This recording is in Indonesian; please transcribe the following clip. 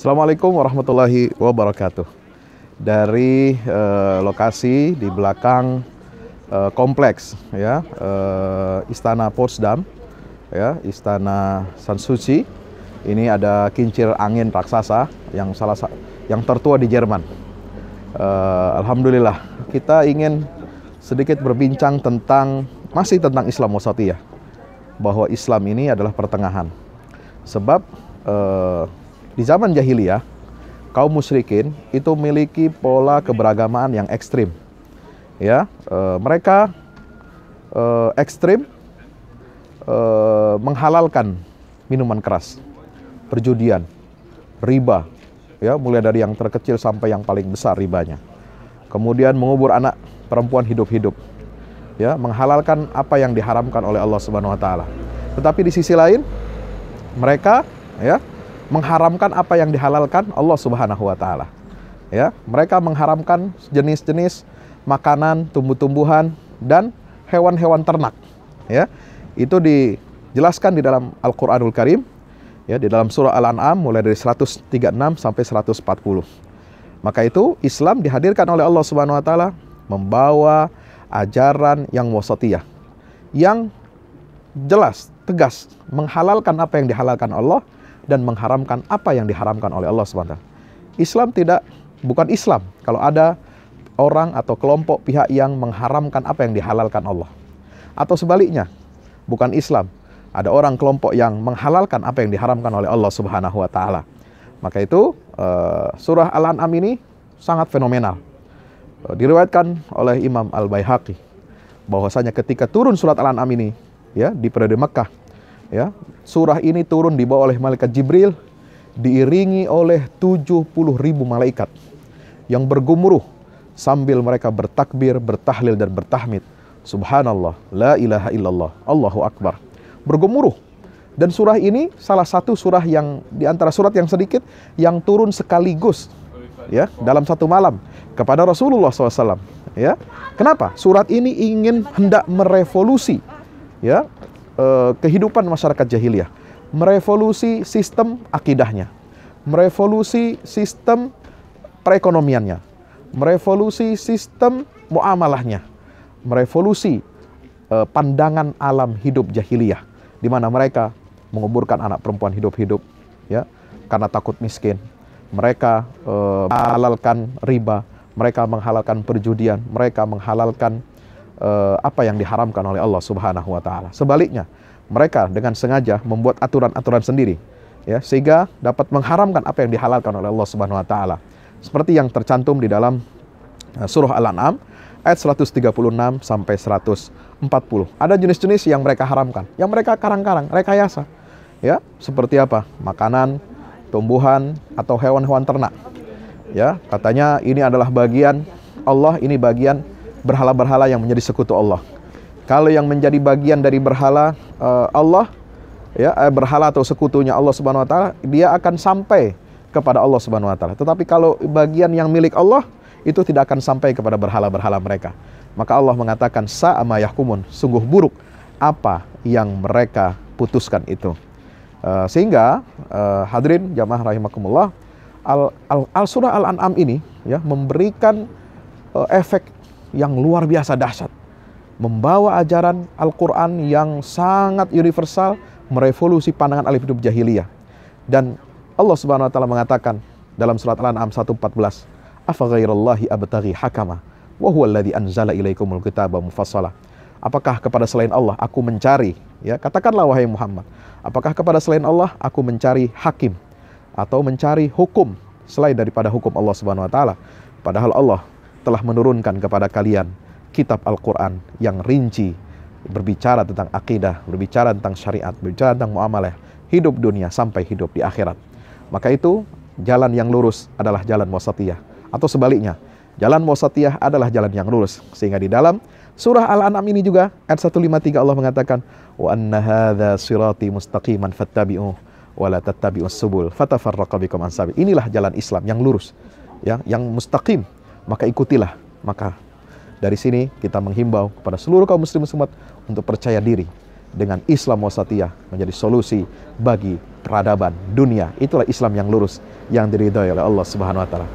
Assalamualaikum warahmatullahi wabarakatuh. Dari lokasi di belakang kompleks ya, Istana Potsdam ya, Istana Sanssouci. Ini ada kincir angin raksasa yang tertua di Jerman. Alhamdulillah, kita ingin sedikit berbincang masih tentang Islam Wasatiyah, bahwa Islam ini adalah pertengahan. Sebab di zaman jahiliyah, kaum musyrikin itu memiliki pola keberagamaan yang ekstrim. Ya, mereka ekstrim menghalalkan minuman keras, perjudian, riba, ya, mulai dari yang terkecil sampai yang paling besar ribanya. Kemudian mengubur anak perempuan hidup-hidup, ya, menghalalkan apa yang diharamkan oleh Allah Subhanahu wa taala. Tetapi di sisi lain, mereka ya mengharamkan apa yang dihalalkan Allah Subhanahu wa taala. Ya, mereka mengharamkan jenis-jenis makanan, tumbuh-tumbuhan dan hewan-hewan ternak. Ya, itu dijelaskan di dalam Al-Qur'anul Karim, ya, di dalam surah Al-An'am mulai dari 136 sampai 140. Maka itu Islam dihadirkan oleh Allah Subhanahu wa taala membawa ajaran yang wasatiyah, yang jelas, tegas, menghalalkan apa yang dihalalkan Allah dan mengharamkan apa yang diharamkan oleh Allah SWT. Islam bukan Islam kalau ada orang atau kelompok pihak yang mengharamkan apa yang dihalalkan Allah. Atau sebaliknya, bukan Islam, ada orang kelompok yang menghalalkan apa yang diharamkan oleh Allah Subhanahu wa taala. Maka itu surah Al-An'am ini sangat fenomenal. Diriwayatkan oleh Imam Al-Baihaqi bahwasanya ketika turun surat Al-An'am ini, ya, di periode Mekah, ya, surah ini turun dibawa oleh malaikat Jibril, diiringi oleh 70.000 malaikat yang bergemuruh sambil mereka bertakbir, bertahlil dan bertahmid. Subhanallah, la ilaha illallah, Allahu Akbar. Bergemuruh. Dan surah ini salah satu surah yang di antara surat yang sedikit yang turun sekaligus, ya, dalam satu malam kepada Rasulullah SAW. Ya, kenapa? Surat ini hendak merevolusi, ya, kehidupan masyarakat jahiliyah, merevolusi sistem akidahnya, merevolusi sistem perekonomiannya, merevolusi sistem muamalahnya, merevolusi pandangan alam hidup jahiliyah, di mana mereka menguburkan anak perempuan hidup-hidup, ya, karena takut miskin. Mereka menghalalkan riba, mereka menghalalkan perjudian, mereka menghalalkan apa yang diharamkan oleh Allah Subhanahu wa taala. Sebaliknya, mereka dengan sengaja membuat aturan-aturan sendiri, ya, sehingga dapat mengharamkan apa yang dihalalkan oleh Allah Subhanahu wa taala. Seperti yang tercantum di dalam surah Al-An'am ayat 136 sampai 140. Ada jenis-jenis yang mereka haramkan, yang mereka karang-karang, rekayasa. Ya, seperti apa? Makanan, tumbuhan atau hewan-hewan ternak. Ya, katanya ini adalah bagian Allah, ini bagian berhala-berhala yang menjadi sekutu Allah. Kalau yang menjadi bagian dari berhala Allah, ya, berhala atau sekutunya Allah Subhanahu wa taala, dia akan sampai kepada Allah Subhanahu wa taala. Tetapi kalau bagian yang milik Allah, itu tidak akan sampai kepada berhala-berhala mereka. Maka Allah mengatakan sa'ama yahkumun, sungguh buruk apa yang mereka putuskan itu. Sehingga hadirin jamaah rahimakumullah, surah Al-An'am ini, ya, memberikan efek yang luar biasa dahsyat, membawa ajaran Al-Quran yang sangat universal, merevolusi pandangan alam hidup jahiliyah. Dan Allah Subhanahu wa taala mengatakan dalam surat Al-An'am 114, afa ghairallahi abtaghi hakama wa huwa alladhi anzala ilaikumul kitaba mufassala. Apakah kepada selain Allah aku mencari, ya, katakanlah wahai Muhammad, apakah kepada selain Allah aku mencari hakim atau mencari hukum selain daripada hukum Allah Subhanahu wa taala, padahal Allah telah menurunkan kepada kalian kitab Al-Quran yang rinci, berbicara tentang akidah, berbicara tentang syariat, berbicara tentang muamalah, hidup dunia sampai hidup di akhirat. Maka itu jalan yang lurus adalah jalan wasatiyah. Atau sebaliknya, jalan wasatiyah adalah jalan yang lurus. Sehingga di dalam surah Al-An'am ini juga ayat 153 Allah mengatakan, wa anna hadza sirati mustaqiman fattabi'uh wa la tattabi'us subul fatafarraqa bikum an sabil. Inilah jalan Islam yang lurus, ya, yang mustaqim, maka ikutilah. Maka dari sini kita menghimbau kepada seluruh kaum muslim muslimat untuk percaya diri dengan Islam wasatiyah menjadi solusi bagi peradaban dunia. Itulah Islam yang lurus, yang diridhai oleh Allah Subhanahu wa taala.